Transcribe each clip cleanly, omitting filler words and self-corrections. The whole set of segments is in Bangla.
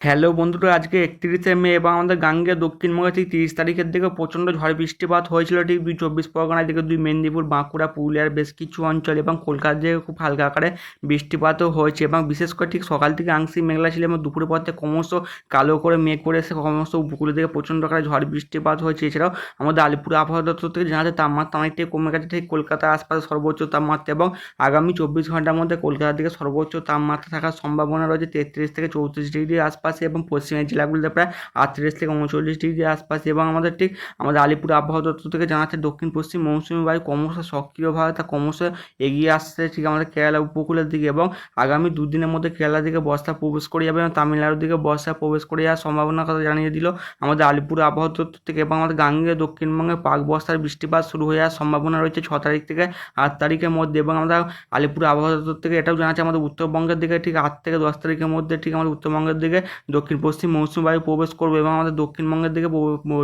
হ্যালো বন্ধুরা, আজকে 31শে মে এবং আমাদের গাঙ্গেয় দক্ষিণবঙ্গে ঠিক 30 তারিখের দিকে প্রচণ্ড ঝড় বৃষ্টিপাত হয়েছিল ঠিক 2 চব্বিশ পরগনার দিকে, 2 মেদিনীপুর, বাঁকুড়া, পুরুলিয়ার বেশ কিছু অঞ্চল এবং কলকাতার দিকে খুব হালকা আকারে বৃষ্টিপাতও হয়েছে এবং বিশেষ করে ঠিক সকাল থেকে আংশিক মেঘলা ছিল এবং দুপুরের পর থেকে ক্রমশ কালো করে মেঘ করে এসে ক্রমশ উপকূলের দিকে প্রচণ্ড আকারে ঝড় বৃষ্টিপাত হয়েছে। এছাড়াও আমাদের আলিপুর আবহাওয়া দপ্তর থেকে জানা যায় তাপমাত্রা অনেকটাই কমে গেছে ঠিক কলকাতার আশপাশে সর্বোচ্চ তাপমাত্রা, এবং আগামী 24 ঘন্টার মধ্যে কলকাতার দিকে সর্বোচ্চ তাপমাত্রা থাকার সম্ভাবনা রয়েছে 33 থেকে 34 ডিগ্রির আশপাশে এবং পশ্চিমের জেলাগুলিতে প্রায় 38 থেকে 39 ডিগ্রির আশপাশে। এবং আমাদের ঠিক আমাদের আলিপুর আবহাওয়া দপ্তর থেকে জানাচ্ছে দক্ষিণ পশ্চিম মৌসুমী বায়ু ক্রমশ সক্রিয়ভাবে তা ক্রমশ এগিয়ে আসছে ঠিক আমাদের কেরালা উপকূলের দিকে, এবং আগামী দুদিনের মধ্যে কেরালার দিকে বর্ষা প্রবেশ করে যাবে এবং তামিলনাড়ুর দিকে বর্ষা প্রবেশ করে যাওয়ার সম্ভাবনার কথা জানিয়ে দিল আমাদের আলিপুর আবহাওয়া দপ্তর থেকে। এবং আমাদের গাঙ্গেয় দক্ষিণবঙ্গে পাক বর্ষার বৃষ্টিপাত শুরু হয়ে যাওয়ার সম্ভাবনা রয়েছে 6 তারিখ থেকে 8 তারিখের মধ্যে। এবং আমরা আলিপুর আবহাওয়া দপ্তর থেকে এটাও জানাচ্ছে আমাদের উত্তরবঙ্গের দিকে ঠিক 8 থেকে 10 তারিখের মধ্যে ঠিক আমাদের উত্তরবঙ্গের দিকে দক্ষিণ পশ্চিম মৌসুমী বায়ু প্রবেশ করবে এবং আমাদের দক্ষিণবঙ্গের দিকে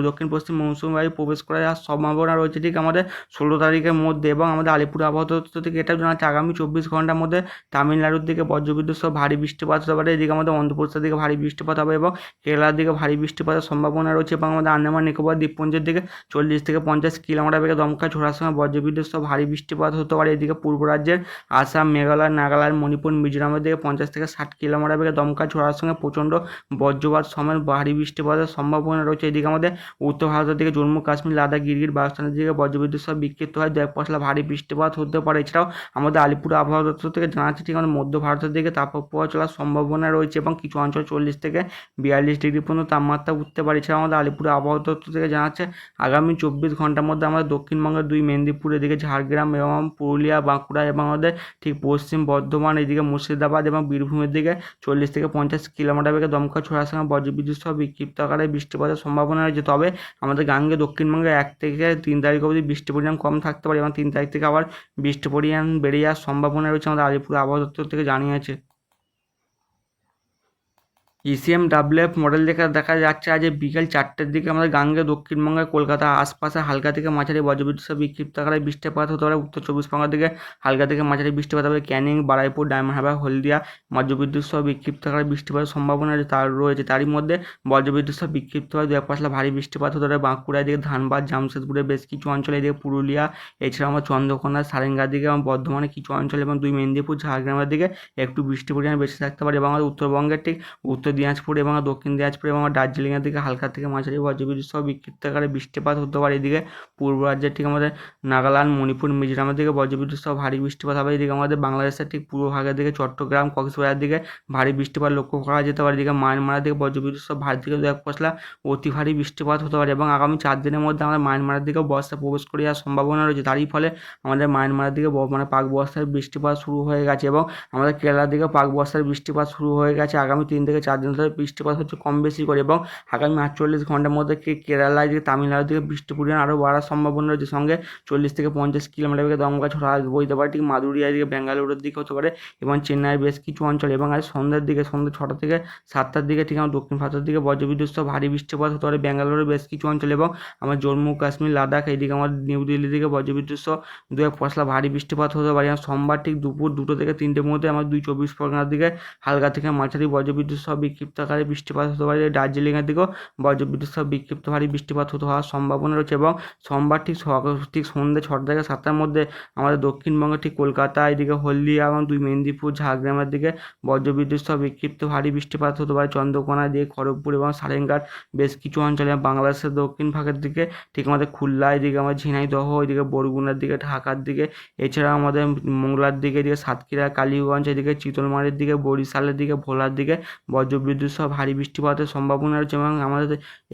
দক্ষিণ পশ্চিম মৌসুমী বায়ু প্রবেশ করার সম্ভাবনা রয়েছে ঠিক আমাদের 16 তারিখের মধ্যে। এবং আমাদের আলিপুর আবহাওয়া দপ্তর থেকে এটাও জানাচ্ছে আগামী 24 ঘন্টার মধ্যে তামিলনাড়ুর দিকে বজ্রবিদ্যুৎ সহ ভারী বৃষ্টিপাত হতে পারে, এদিকে আমাদের অন্ধ্রপ্রদেশের দিকে ভারী বৃষ্টিপাত হবে এবং কেরালার দিকে ভারী বৃষ্টিপাতের সম্ভাবনা রয়েছে। এবং আমাদের আন্দামান নিকোবর দ্বীপপুঞ্জের দিকে 40 থেকে 50 কিলোমিটার বেগে দমকা ঝোড়ার সঙ্গে বজ্রবিদ্যুৎ সহ ভারী বৃষ্টিপাত হতে পারে, এদিকে পূর্ব রাজ্যের আসাম, মেঘালয়, নাগাল্যান্ড, মণিপুর, মিজোরামের দিকে 50 থেকে 60 কিলোমিটার বেগে দমকা ঝোড়ার সঙ্গে প্রচণ্ড বজ্রপাত সমেত ভারী বৃষ্টিপাতের সম্ভাবনা রয়েছে। এদিকে আমাদের উত্তর ভারতের দিকে জম্মু কাশ্মীর, লাদাখ, গিরগিট, বালস্তানের দিকে বজ্রবিদ্যুৎ সহ বিক্ষিপ্ত হয় 2-1 পশলা ভারী বৃষ্টিপাত হতে পারে। এছাড়াও আমাদের আলিপুর আবহাওয়া দপ্তর থেকে জানাচ্ছে ঠিক আমাদের মধ্য ভারতের দিকে তাপপ্রবাহ চলার সম্ভাবনা রয়েছে এবং কিছু অঞ্চল 40 থেকে 42 ডিগ্রি পর্যন্ত তাপমাত্রা উঠতে পারে। এছাড়াও আমাদের আলিপুর আবহাওয়া দপ্তর থেকে জানাচ্ছে আগামী 24 ঘন্টার মধ্যে আমাদের দক্ষিণবঙ্গের 2 মেদিনীপুর, এদিকে ঝাড়গ্রাম এবং পুরুলিয়া, বাঁকুড়া এবং আমাদের ঠিক পশ্চিম বর্ধমান, এদিকে মুর্শিদাবাদ এবং বীরভূমের দিকে 40 থেকে 50 কিলোমিটার বেগে দমকা ছোড়ার সঙ্গে বজ্রবিদ্যুৎ সহ বিক্ষিপ্ত আকারে বৃষ্টিপাতের সম্ভাবনা রয়েছে। তবে আমাদের গাঙ্গে দক্ষিণবঙ্গে 1 থেকে 3 তারিখ অবধি বৃষ্টির পরিমাণ কম থাকতে পারে এবং 3 তারিখ থেকে আবার বৃষ্টির পরিমাণ বেড়ে যাওয়ার সম্ভাবনা রয়েছে আমাদের আলিপুর আবহাওয়া দপ্তর থেকে জানিয়েছে। ECMWF মডেল দেখা যাচ্ছে আজ বিকেল 4টের দিকে আমাদের গাঙ্গে দক্ষিণবঙ্গের কলকাতা আশপাশে হালকা থেকে মাঝারি বজ্রবিদ্যুৎ সহ বিক্ষিপ্ত আকারে বৃষ্টিপাত হতে পারে। উত্তর 24 পরগনার দিকে হালকা থেকে মাঝারি বৃষ্টিপাত হবে, ক্যানিং, বারুইপুর, ডায়মন্ড হারবার, হলদিয়া বজ্রবিদ্যুৎ সহ বিক্ষিপ্ত আকারে বৃষ্টিপাতের সম্ভাবনা রয়েছে। তারই মধ্যে বজ্রবিদ্যুৎ সহ বিক্ষিপ্ত হয় 2-1 পশলা ভারী বৃষ্টিপাত হতে পারে বাঁকুড়ার দিকে, ধানবাদ, জামশেদপুরের বেশ কিছু অঞ্চলে, এদিকে পুরুলিয়া, এছাড়াও আমার চন্দ্রকোনা, সারেঙ্গার দিকে এবং বর্ধমানের কিছু অঞ্চল এবং 2 মেদিনীপুর, ঝাড়গ্রামের দিকে একটু বৃষ্টির পরিমাণ বেশি থাকতে পারে। এবং আমাদের উত্তরবঙ্গের ঠিক উত্তর দিনাজপুর এবং দক্ষিণ দিনাজপুর এবং দার্জিলিংয়ের দিকে হালকা থেকে মাঝারি বজ্রবিদ্যুৎ সহ বিক্ষিপ্ত আকারে বৃষ্টিপাত হতে পারে। এদিকে পূর্ব রাজ্যের ঠিক আমাদের নাগাল্যান্ড, মণিপুর, মিজোরামের দিকে বজ্রবিদ্যুৎ সহ ভারী বৃষ্টিপাত হবে। এদিকে আমাদের বাংলাদেশের ঠিক পূর্ব ভাগের দিকে চট্টগ্রাম, কক্সবাজারের দিকে ভারী বৃষ্টিপাত লক্ষ্য করা যেতে পারে। এদিকে মায়ানমারের দিকে বজ্রবিদ্যুৎ সহ ভারী থেকে 2-1 পশলা অতি ভারী বৃষ্টিপাত হতে পারে। এবং আগামী 4 দিনের মধ্যে আমাদের মায়ানমারের দিকেও বর্ষা প্রবেশ করে যাওয়ার সম্ভাবনা রয়েছে। তারই ফলে আমাদের মায়ানমারের দিকে পাক বর্ষার বৃষ্টিপাত শুরু হয়ে গেছে এবং আমাদের কেরালার দিকে পাক বর্ষার বৃষ্টিপাত শুরু হয়ে গেছে। আগামী 3 থেকে 4 দিন ধরে বৃষ্টিপাত হচ্ছে কম বেশি করে এবং আগামী 48 ঘন্টার মধ্যে কেরালায় দিকে তামিলনাড়ুর দিকে বৃষ্টির পরিমাণ আরও বাড়ার সম্ভাবনা রয়েছে। সঙ্গে 40 থেকে 50 কিলোমিটার বেগে দমকা ঝড় বইতে পারে ঠিক মাদুরিয়ার দিকে, বেঙ্গালুরুর দিকে হতে পারে এবং চেন্নাইয়ের বেশ কিছু অঞ্চল। এবং আজ সন্ধ্যে 6টা থেকে 7টার দিকে ঠিক আমার দক্ষিণ ভারতের দিকে বজ্রবিদ্যুৎ সহ ভারী বৃষ্টিপাত হতে পারে বেঙ্গালুরুর বেশ কিছু অঞ্চল এবং আমার জম্মু কাশ্মীর, লাদাখ, এইদিকে আমার নিউ দিল্লির দিকে বজ্রবিদ্যুৎ সহ 2-1 পশলা ভারী বৃষ্টিপাত হতে পারে। আর সোমবার ঠিক দুপুর 2টো থেকে 3টের মধ্যে আমার 2 চব্বিশ পরগনার দিকে হালকা থেকে মাঝারি বজ্রবিদ্যুৎ সহ বিক্ষিপ্ত আকারে বৃষ্টিপাত হতে পারে। দার্জিলিংয়ের দিকেও বজ্রবিদ্যুৎ সহ বিক্ষিপ্ত ভারী বৃষ্টিপাত হওয়ার সম্ভাবনা রয়েছে। এবং সোমবার ঠিক সন্ধ্যে 6টা থেকে 7টার মধ্যে আমাদের দক্ষিণবঙ্গে ঠিক কলকাতা, এদিকে হলদিয়া এবং 2 মেদিনীপুর, ঝাড়গ্রামের দিকে বজ্রবিদ্যুৎ সহ বিক্ষিপ্ত ভারী বৃষ্টিপাত হতে পারে। চন্দ্রকোনা দিয়ে খড়গপুর এবং সারেঙ্গার বেশ কিছু অঞ্চলে বাংলাদেশের দক্ষিণ ভাগের দিকে ঠিক আমাদের খুলনা, এদিকে আমাদের ঝিনাইদহ, এদিকে বরগুনার দিকে, ঢাকার দিকে, এছাড়া আমাদের মোংলার দিকে, এদিকে সাতক্ষীরা, কালীগঞ্জ, এদিকে চিতলমারির দিকে, বরিশালের দিকে, ভোলার দিকে বজ্রবিদ্যুৎ সহ ভারী বৃষ্টিপাতের সম্ভাবনা রয়েছে। এবং আমাদের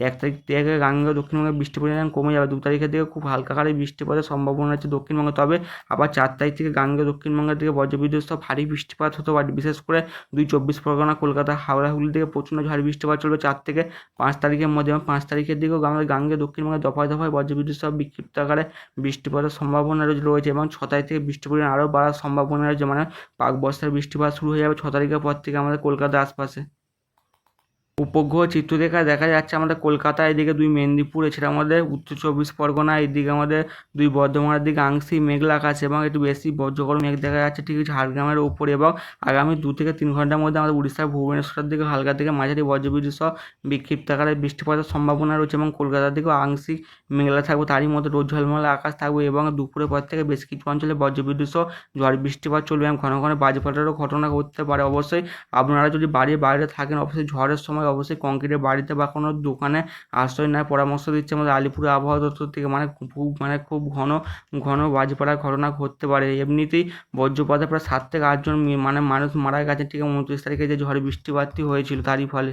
1 তারিখ থেকে গাঙ্গেয় দক্ষিণবঙ্গে বৃষ্টির পরিমাণ কমে যাবে, 2 তারিখের দিকে খুব হালকা আকারে বৃষ্টিপাতের সম্ভাবনা আছে দক্ষিণবঙ্গে। তবে আবার 4 তারিখ থেকে গাঙ্গেয় দক্ষিণবঙ্গের দিকে বজ্রবিদ্যুৎ সহ ভারী বৃষ্টিপাত হতে পারে, বিশেষ করে 2 চব্বিশ পরগনা, কলকাতা, হাওড়া, হুগলি থেকে প্রচণ্ড ভারী বৃষ্টিপাত চলবে 4 থেকে 5 তারিখের মধ্যে। এবং 5 তারিখের দিকেও আমাদের গাঙ্গেয় দক্ষিণবঙ্গে দফায় দফায় বজ্রবিদ্যুৎ সহ বিক্ষিপ্ত আকারে বৃষ্টিপাতের সম্ভাবনা রয়েছে। এবং 6 তারিখ থেকে বৃষ্টির পরিমাণ আরও বাড়ার সম্ভাবনা রয়েছে, মানে পাক বর্ষার বৃষ্টিপাত শুরু হয়ে যাবে 6 তারিখের পর থেকে আমাদের কলকাতার আশপাশে। উপগ্রহ চিত্র থেকে দেখা যাচ্ছে আমাদের কলকাতা, এদিকে 2 মেদিনীপুর, এছাড়া আমাদের উত্তর চব্বিশ পরগনা, এদিকে আমাদের 2 বর্ধমানের দিকে আংশিক মেঘলা আকাশ এবং একটু বেশি বজ্রগর্ভ মেঘ দেখা যাচ্ছে ঠিক ঝাড়গ্রামের উপরে। এবং আগামী 2 থেকে 3 ঘন্টার মধ্যে আমাদের উড়িষ্যার ভুবনেশ্বরের দিকে হালকা থেকে মাঝারি বজ্রবিদ্যুৎ সহ বিক্ষিপ্ত আকারে বৃষ্টিপাতের সম্ভাবনা রয়েছে এবং কলকাতার দিকেও আংশিক মেঘলা থাকবে, তারই মধ্যে রোদ ঝলমলে আকাশ থাকবে এবং দুপুরের পর থেকে বেশ কিছু অঞ্চলে বজ্রবিদ্যুৎ সহ ঝড় বৃষ্টিপাত চলবে এবং ঘন ঘন বাজপাটেরও ঘটনা ঘটতে পারে। অবশ্যই আপনারা যদি বাড়ির বাইরে থাকেন, অবশ্যই ঝড়ের সময় অবশ্যই কংক্রিটের বাড়িতে বা কোনো দোকানে আশ্রয় নেওয়ার পরামর্শ দিচ্ছে আমাদের আলিপুর আবহাওয়া দপ্তর থেকে। খুব ঘন ঘন বাজপাড়ার ঘটনা ঘটতে পারে। এমনিতেই বজ্রপাতে প্রায় 7 থেকে 8 জন মানুষ মারা গেছে ঠিক 29 তারিখে যে ঝড় বৃষ্টিপাতটি হয়েছিল তারই ফলে।